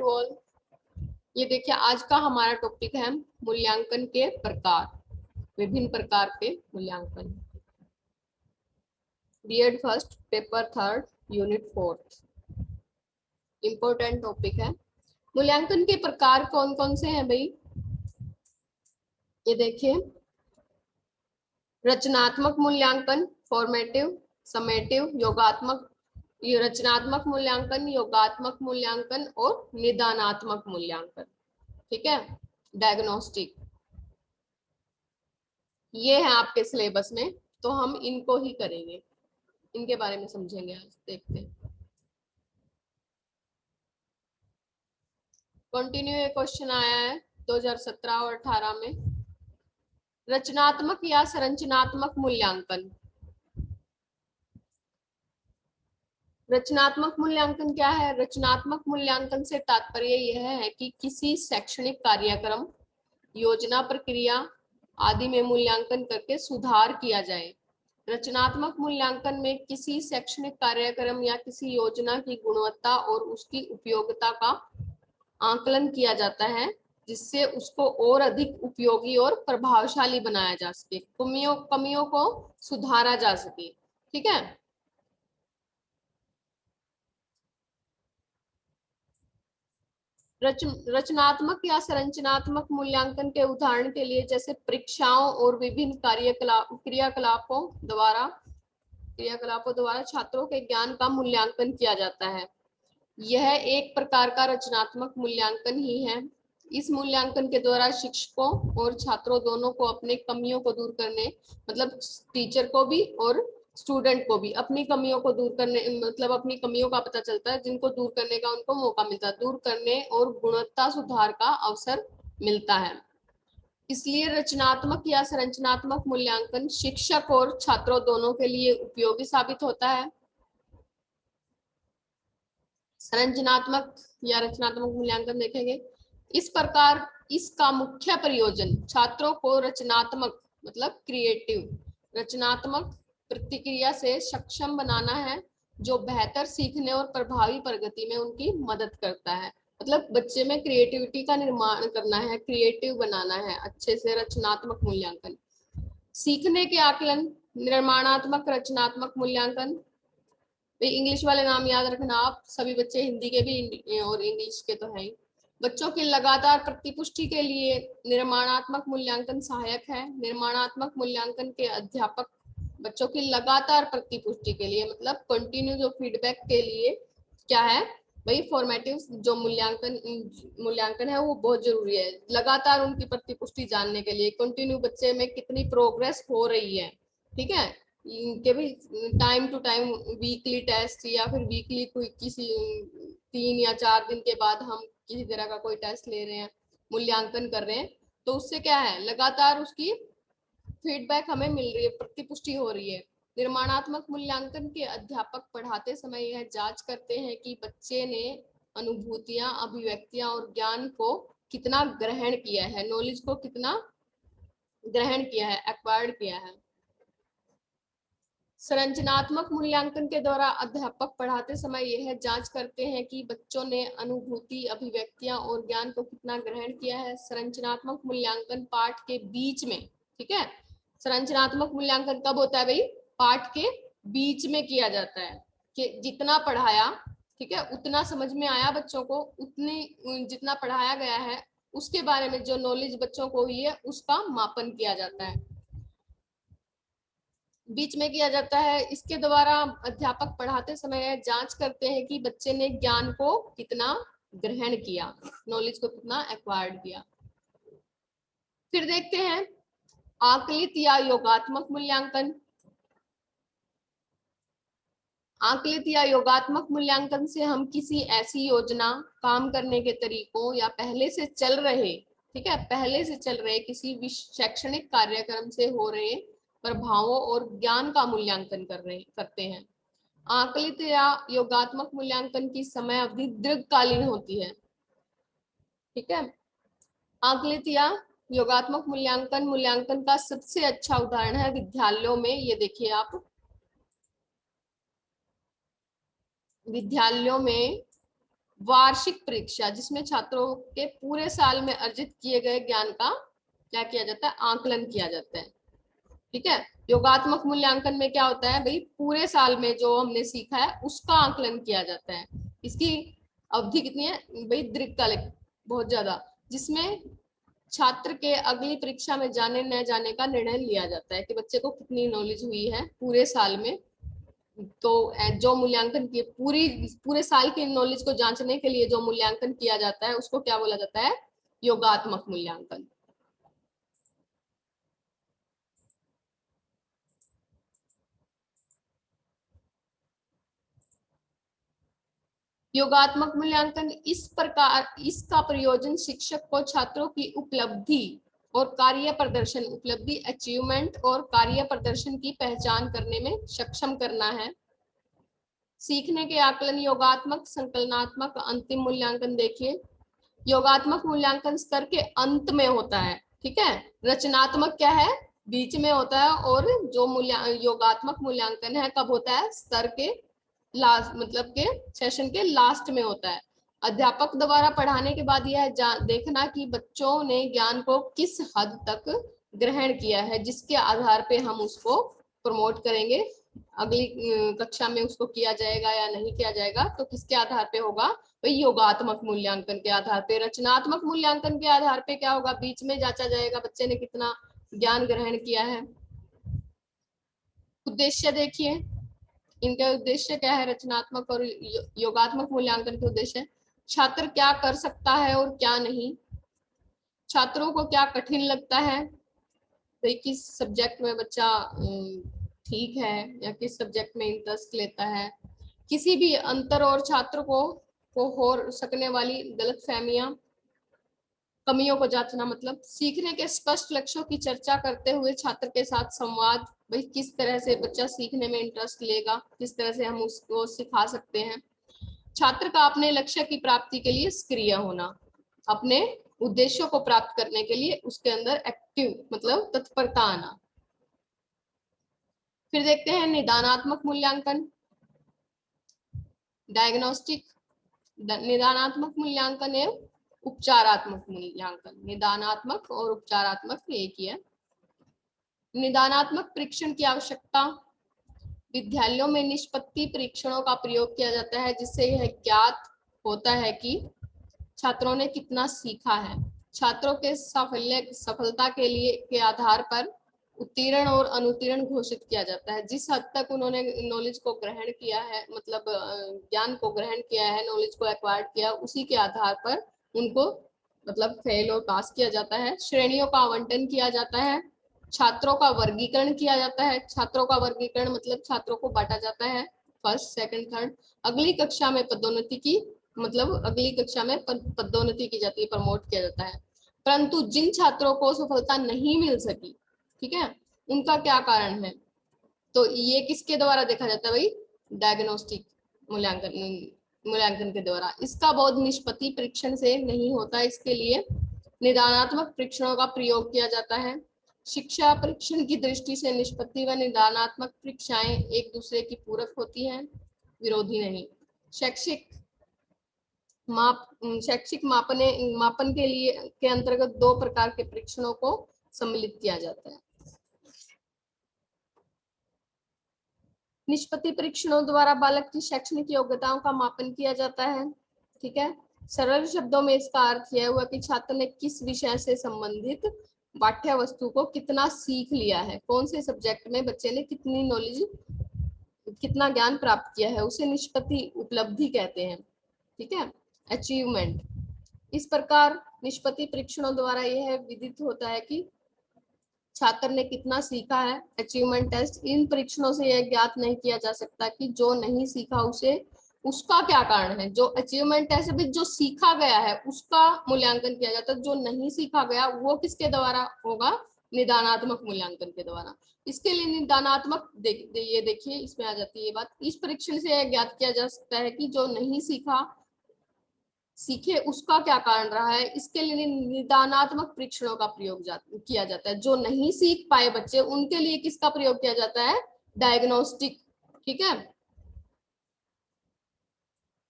To all. ये देखिए आज का हमारा टॉपिक है मूल्यांकन के प्रकार, विभिन्न प्रकार के मूल्यांकन। BEd first paper third unit fourth, important topic है। मूल्यांकन के प्रकार कौन कौन से हैं भाई? ये देखिए, रचनात्मक मूल्यांकन, फॉर्मेटिव, समेटिव, योगात्मक, रचनात्मक मूल्यांकन, योगात्मक मूल्यांकन और निदानात्मक मूल्यांकन। ठीक है, डायग्नोस्टिक, ये है आपके सिलेबस में, तो हम इनको ही करेंगे, इनके बारे में समझेंगे आज। देखते हैं, कंटिन्यू ये क्वेश्चन आया है 2017 और 18 में। रचनात्मक या संरचनात्मक मूल्यांकन। रचनात्मक मूल्यांकन क्या है? रचनात्मक मूल्यांकन से तात्पर्य यह है कि किसी शैक्षणिक कार्यक्रम, योजना, प्रक्रिया आदि में मूल्यांकन करके सुधार किया जाए। रचनात्मक मूल्यांकन में किसी शैक्षणिक कार्यक्रम या किसी योजना की गुणवत्ता और उसकी उपयोगिता का आकलन किया जाता है, जिससे उसको और अधिक उपयोगी और प्रभावशाली बनाया जा सके, कमियों को सुधारा जा सके। ठीक है, रचनात्मक या संरचनात्मक मूल्यांकन के उदाहरण के लिए जैसे परीक्षाओं और विभिन्न क्रियाकलापों द्वारा छात्रों के ज्ञान का मूल्यांकन किया जाता है। यह एक प्रकार का रचनात्मक मूल्यांकन ही है। इस मूल्यांकन के द्वारा शिक्षकों और छात्रों दोनों को अपने कमियों को दूर करने, मतलब टीचर को भी और स्टूडेंट को भी अपनी कमियों को दूर करने, मतलब अपनी कमियों का पता चलता है, जिनको दूर करने का उनको मौका मिलता है, दूर करने और गुणवत्ता सुधार का अवसर मिलता है। इसलिए रचनात्मक या संरचनात्मक मूल्यांकन शिक्षक और छात्रों दोनों के लिए उपयोगी साबित होता है। संरचनात्मक या रचनात्मक मूल्यांकन देखेंगे, इस प्रकार इसका मुख्य प्रयोजन छात्रों को रचनात्मक, मतलब क्रिएटिव, रचनात्मक प्रतिक्रिया से सक्षम बनाना है, जो बेहतर सीखने और प्रभावी प्रगति में उनकी मदद करता है। मतलब बच्चे में क्रिएटिविटी का निर्माण करना है, क्रिएटिव बनाना है अच्छे से। रचनात्मक मूल्यांकन, सीखने के आकलन, निर्माणात्मक रचनात्मक मूल्यांकन। इंग्लिश वाले नाम याद रखना आप, सभी बच्चे हिंदी के भी और इंग्लिश के तो है ही। बच्चों की लगातार प्रतिपुष्टि के लिए निर्माणात्मक मूल्यांकन सहायक है। निर्माणात्मक मूल्यांकन के अध्यापक बच्चों की लगातार प्रतिपुष्टि के लिए, मतलब कंटिन्यू जो फीडबैक के लिए क्या है भाई, फॉर्मेटिव जो मूल्यांकन है वो बहुत जरूरी है। लगातार उनकी प्रतिपुष्टि जानने के लिए, कंटिन्यू बच्चे में कितनी प्रोग्रेस हो रही है। ठीक है, कि भी time to time weekly test या फिर वीकली कोई किसी 3 या 4 दिन के बाद हम किसी तरह का कोई टेस्ट ले रहे हैं, मूल्यांकन कर रहे हैं, तो उससे क्या है, लगातार उसकी फीडबैक हमें मिल रही है, प्रतिपुष्टि हो रही है। निर्माणात्मक मूल्यांकन के अध्यापक पढ़ाते समय यह जांच करते हैं कि बच्चे ने अनुभूतियां, अभिव्यक्तियां और ज्ञान को कितना ग्रहण किया है, नॉलेज को कितना ग्रहण किया है, एक्वायर्ड किया है। संरचनात्मक मूल्यांकन के द्वारा अध्यापक पढ़ाते समय यह जांच करते हैं कि बच्चों ने अनुभूति, अभिव्यक्तियां और ज्ञान को कितना ग्रहण किया है। संरचनात्मक मूल्यांकन पाठ के बीच में, ठीक है, संरचनात्मक मूल्यांकन कब होता है भाई? पाठ के बीच में किया जाता है, कि जितना पढ़ाया, ठीक है, उतना समझ में आया बच्चों को, उतनी जितना पढ़ाया गया है उसके बारे में जो नॉलेज बच्चों को हुई है उसका मापन किया जाता है, बीच में किया जाता है। इसके द्वारा अध्यापक पढ़ाते समय जांच करते हैं कि बच्चे ने ज्ञान को कितना ग्रहण किया, नॉलेज को कितना एक्वायर्ड किया। फिर देखते हैं आकलित या योगात्मक मूल्यांकन। आकलित या योगात्मक मूल्यांकन से हम किसी ऐसी योजना, काम करने के तरीकों या पहले से चल रहे, ठीक है, पहले से चल रहे किसी शैक्षणिक कार्यक्रम से हो रहे प्रभावों और ज्ञान का मूल्यांकन करते हैं। आकलित या योगात्मक मूल्यांकन की समय अवधि दीर्घकालीन होती है। ठीक है, आकलित या योगात्मक मूल्यांकन का सबसे अच्छा उदाहरण है विद्यालयों में। ये देखिए आप, विद्यालयों में वार्षिक परीक्षा, जिसमें छात्रों के पूरे साल में अर्जित किए गए ज्ञान का क्या किया जाता है, आकलन किया जाता है। ठीक है, योगात्मक मूल्यांकन में क्या होता है भाई, पूरे साल में जो हमने सीखा है उसका आकलन किया जाता है। इसकी अवधि कितनी है भाई, दीर्घकालिक, बहुत ज्यादा, जिसमें छात्र के अगली परीक्षा में जाने न जाने का निर्णय लिया जाता है कि बच्चे को कितनी नॉलेज हुई है पूरे साल में। तो जो मूल्यांकन किए पूरे साल की नॉलेज को जांचने के लिए जो मूल्यांकन किया जाता है उसको क्या बोला जाता है, योगात्मक मूल्यांकन। योगात्मक मूल्यांकन इस प्रकार, इसका प्रयोजन शिक्षक को छात्रों की उपलब्धि और कार्य प्रदर्शन, उपलब्धि अचीवमेंट और कार्य प्रदर्शन की पहचान करने में सक्षम करना है। सीखने के आकलन योगात्मक, संकलनात्मक, अंतिम मूल्यांकन। देखिए, योगात्मक मूल्यांकन स्तर के अंत में होता है, ठीक है। रचनात्मक क्या है, बीच में होता है, और जो योगात्मक मूल्यांकन है कब होता है, स्तर के लास्ट, मतलब के सेशन के लास्ट में होता है। अध्यापक द्वारा पढ़ाने के बाद यह देखना कि बच्चों ने ज्ञान को किस हद तक ग्रहण किया है, जिसके आधार पे हम उसको प्रमोट करेंगे। अगली कक्षा में उसको किया जाएगा या नहीं किया जाएगा, तो किसके आधार पे होगा, भाई योगात्मक मूल्यांकन के आधार पे। रचनात्मक मूल्यांकन के आधार पे क्या होगा, बीच में जांचा जाएगा बच्चे ने कितना ज्ञान ग्रहण किया है। उद्देश्य देखिए, इनका उद्देश्य क्या है, रचनात्मक और योगात्मक मूल्यांकन के उद्देश्य, छात्र क्या कर सकता है और क्या नहीं, छात्रों को क्या कठिन लगता है, तो किस सब्जेक्ट में बच्चा ठीक है या किस सब्जेक्ट में इंटरेस्ट लेता है, किसी भी अंतर और छात्र को हो सकने वाली गलतफहमियां, कमियों को जांचना, मतलब सीखने के स्पष्ट लक्ष्यों की चर्चा करते हुए छात्र के साथ संवाद, भाई किस तरह से बच्चा सीखने में इंटरेस्ट लेगा, किस तरह से हम उसको सिखा सकते हैं। छात्र का अपने लक्ष्य की प्राप्ति के लिए सक्रिय होना, अपने उद्देश्यों को प्राप्त करने के लिए उसके अंदर एक्टिव, मतलब तत्परता आना। फिर देखते हैं निदानात्मक मूल्यांकन, डायग्नोस्टिक, निदानात्मक मूल्यांकन एवं उपचारात्मक मूल्यांकन। निदानात्मक और उपचारात्मक एक ही है। निदानात्मक परीक्षण की आवश्यकता, विद्यालयों में निष्पत्ति परीक्षणों का प्रयोग किया जाता है, जिससे यह ज्ञात होता है कि छात्रों ने कितना सीखा है। छात्रों के सफलता के लिए के आधार पर उत्तीर्ण और अनुत्तीर्ण घोषित किया जाता है। जिस हद तक उन्होंने नॉलेज को ग्रहण किया है, मतलब ज्ञान को ग्रहण किया है, नॉलेज को एक्वायर्ड किया, उसी के आधार पर उनको मतलब फेल और पास किया जाता है। श्रेणियों का आवंटन किया जाता है, छात्रों का वर्गीकरण किया जाता है। छात्रों का वर्गीकरण मतलब छात्रों को बांटा जाता है फर्स्ट, सेकंड, थर्ड। अगली कक्षा में पदोन्नति की, मतलब अगली कक्षा में पदोन्नति की जाती है, प्रमोट किया जाता है। परंतु जिन छात्रों को सफलता नहीं मिल सकी, ठीक है, उनका क्या कारण है, तो ये किसके द्वारा देखा जाता है भाई, डायग्नोस्टिक मूल्यांकन के द्वारा। इसका बोध निष्पत्ति परीक्षण से नहीं होता, इसके लिए निदानात्मक परीक्षणों का प्रयोग किया जाता है। शिक्षा परीक्षण की दृष्टि से निष्पत्ति व निदानात्मक परीक्षाएं एक दूसरे की पूरक होती हैं, विरोधी नहीं। शैक्षिक मापन के लिए के अंतर्गत दो प्रकार के परीक्षणों को सम्मिलित किया जाता है। निष्पत्ति परीक्षणों द्वारा बालक की शैक्षणिक योग्यताओं का मापन किया जाता है, ठीक है। सरल शब्दों में इसका अर्थ यह हुआ कि छात्र ने किस विषय से संबंधित पाठ्य वस्तु को कितना सीख लिया है, कौन से सब्जेक्ट में बच्चे ने कितनी नॉलेज, कितना ज्ञान प्राप्त किया है, उसे निष्पत्ति उपलब्धि कहते हैं, ठीक है, अचीवमेंट। इस प्रकार निष्पत्ति परीक्षणों द्वारा यह विदित होता है कि छात्र ने कितना सीखा है। अचीवमेंट टेस्ट, इन परीक्षणों से यह ज्ञात नहीं किया जा सकता कि जो नहीं सीखा उसे उसका क्या कारण है। जो अचीवमेंट टेस्ट भी जो सीखा गया है उसका मूल्यांकन किया जाता है, जो नहीं सीखा गया वो किसके द्वारा होगा, निदानात्मक मूल्यांकन के द्वारा। इसके लिए निदानात्मक ये देखिए, इसमें आ जाती है ये बात, इस परीक्षण से यह ज्ञात किया जा सकता है कि जो नहीं सीखे उसका क्या कारण रहा है। इसके लिए निदानात्मक परीक्षणों का प्रयोग किया जाता है। जो नहीं सीख पाए बच्चे, उनके लिए किसका प्रयोग किया जाता है, डायग्नोस्टिक, ठीक है।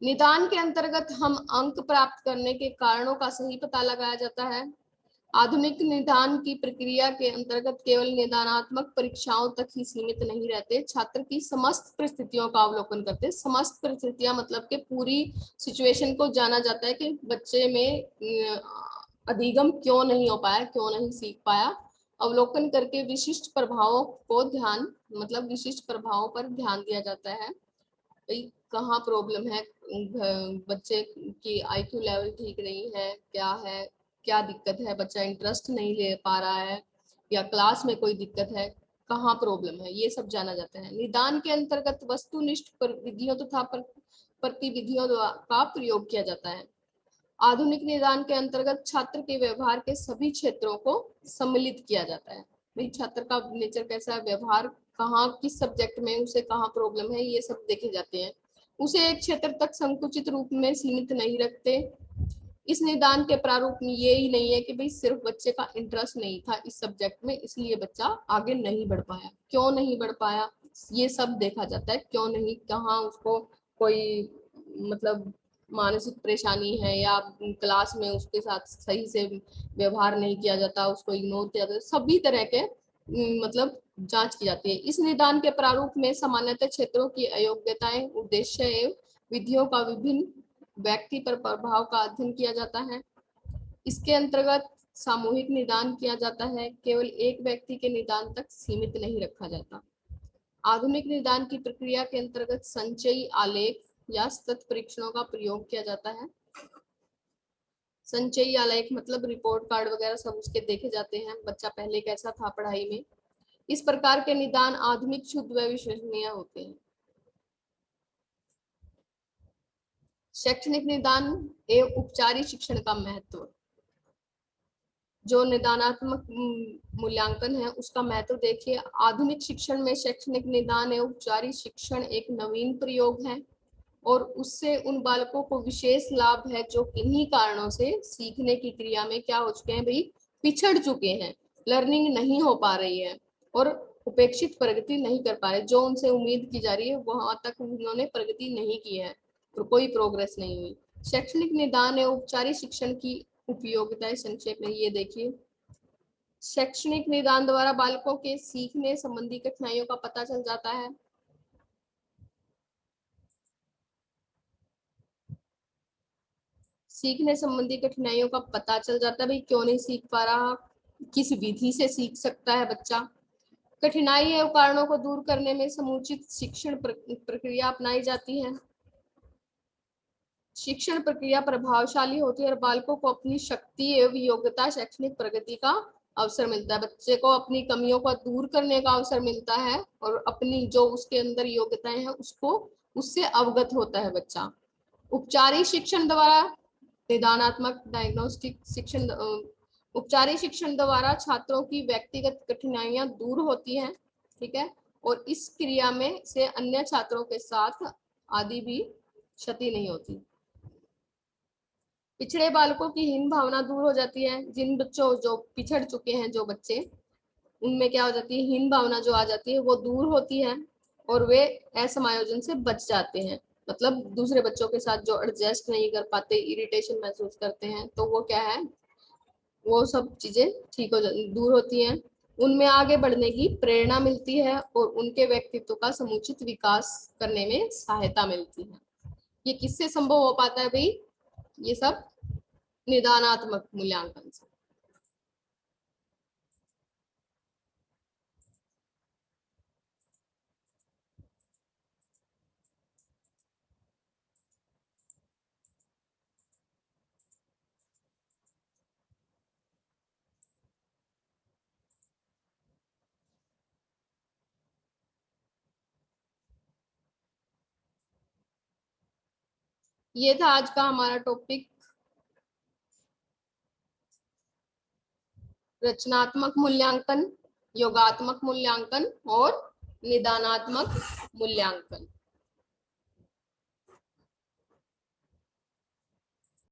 निदान के अंतर्गत हम अंक प्राप्त करने के कारणों का सही पता लगाया जाता है। आधुनिक निदान की प्रक्रिया के अंतर्गत केवल निदानात्मक परीक्षाओं तक ही सीमित नहीं रहते, छात्र की समस्त परिस्थितियों का अवलोकन करते। समस्त परिस्थितियां मतलब कि पूरी सिचुएशन को जाना जाता है कि बच्चे में अधिगम क्यों नहीं हो पाया, क्यों नहीं सीख पाया। अवलोकन करके विशिष्ट प्रभावों को ध्यान मतलब विशिष्ट प्रभावों पर ध्यान दिया जाता है। कहाँ प्रॉब्लम है, बच्चे की आईक्यू लेवल ठीक नहीं है, क्या दिक्कत है, बच्चा इंटरेस्ट नहीं ले पा रहा है या क्लास में कोई दिक्कत है, कहाँ प्रॉब्लम है, ये सब जाना जाता है। निदान के अंतर्गत वस्तुनिष्ठ विधियों तथा प्रतिविधियों का प्रयोग किया जाता है। आधुनिक निदान के अंतर्गत छात्र के व्यवहार के सभी क्षेत्रों को सम्मिलित किया जाता है। भाई छात्र का नेचर कैसा है, व्यवहार कहाँ किस सब्जेक्ट में उसे कहाँ प्रॉब्लम है, ये सब देखे जाते हैं। उसे एक क्षेत्र तक संकुचित रूप में सीमित नहीं रखते। इस निदान के प्रारूप में ये ही नहीं है कि भाई सिर्फ बच्चे का इंटरेस्ट नहीं था इस सब्जेक्ट में इसलिए बच्चा आगे नहीं बढ़ पाया, क्यों नहीं बढ़ पाया ये सब देखा जाता है। क्यों नहीं, कहाँ उसको कोई मतलब मानसिक परेशानी है या क्लास में उसके साथ सही से व्यवहार नहीं किया जाता, उसको इग्नोर किया जाता, सभी तरह के मतलब जांच की जाती है। इस निदान के प्रारूप में सामान्यतः क्षेत्रों की अयोग्यताएं, उद्देश्य एवं विधियों का विभिन्न व्यक्ति पर प्रभाव का अध्ययन किया जाता है। इसके अंतर्गत सामूहिक निदान किया जाता है, केवल एक व्यक्ति के निदान तक सीमित नहीं रखा जाता। आधुनिक निदान की प्रक्रिया के अंतर्गत संचयी आलेख या सतत परीक्षणों का प्रयोग किया जाता है। संचयी आलेख मतलब रिपोर्ट कार्ड वगैरह सब उसके देखे जाते हैं, बच्चा पहले कैसा था पढ़ाई में। इस प्रकार के निदान आधुनिक, शुद्ध व विश्वसनीय होते हैं। शैक्षणिक निदान एवं उपचारिक शिक्षण का महत्व। जो निदानात्मक मूल्यांकन है उसका महत्व देखिए। आधुनिक शिक्षण में शैक्षणिक निदान एवं उपचारिक शिक्षण एक नवीन प्रयोग है और उससे उन बालकों को विशेष लाभ है जो किन्हीं कारणों से सीखने की क्रिया में क्या हो चुके हैं भाई, पिछड़ चुके हैं, लर्निंग नहीं हो पा रही है और उपेक्षित प्रगति नहीं कर पा रहे। जो उनसे उम्मीद की जा रही है वहां तक उन्होंने प्रगति नहीं की है, तो कोई प्रोग्रेस नहीं हुई। शैक्षणिक निदान एवं औपचारिक शिक्षण की उपयोगिताएं संक्षेप में ये देखिए। शैक्षणिक निदान द्वारा बालकों के सीखने संबंधी कठिनाइयों का पता चल जाता है। सीखने संबंधी कठिनाइयों का पता चल जाता है, भाई क्यों नहीं सीख पा रहा, किस विधि से सीख सकता है बच्चा। कठिनाई एवं कारणों को दूर करने में समुचित शिक्षण प्रक्रिया अपनाई जाती है। शिक्षण प्रक्रिया प्रभावशाली होती है और बालकों को अपनी शक्ति एवं योग्यता, शैक्षणिक प्रगति का अवसर मिलता है। बच्चे को अपनी कमियों को दूर करने का अवसर मिलता है और अपनी जो उसके अंदर योग्यताएं हैं उसको उससे अवगत होता है बच्चा। उपचारिक शिक्षण द्वारा निदानात्मक डायग्नोस्टिक शिक्षण, उपचारिक शिक्षण द्वारा छात्रों की व्यक्तिगत कठिनाइयां दूर होती हैं, ठीक है, और इस क्रिया में से अन्य छात्रों के साथ आदि भी क्षति नहीं होती। पिछड़े बालकों की हीन भावना दूर हो जाती है। जिन बच्चों जो पिछड़ चुके हैं, जो बच्चे, उनमें क्या हो जाती है, हीन भावना जो आ जाती है वो दूर होती है और वे असमायोजन से बच जाते हैं। मतलब दूसरे बच्चों के साथ जो एडजस्ट नहीं कर पाते, इरिटेशन महसूस करते हैं, तो वो क्या है, वो सब चीजें ठीक हो जाती, दूर होती हैं। उनमें आगे बढ़ने की प्रेरणा मिलती है और उनके व्यक्तित्व का समुचित विकास करने में सहायता मिलती है। ये किससे संभव हो पाता है भाई, ये सब निदानात्मक मूल्यांकन से। ये था आज का हमारा टॉपिक, रचनात्मक मूल्यांकन, योगात्मक मूल्यांकन और निदानात्मक मूल्यांकन।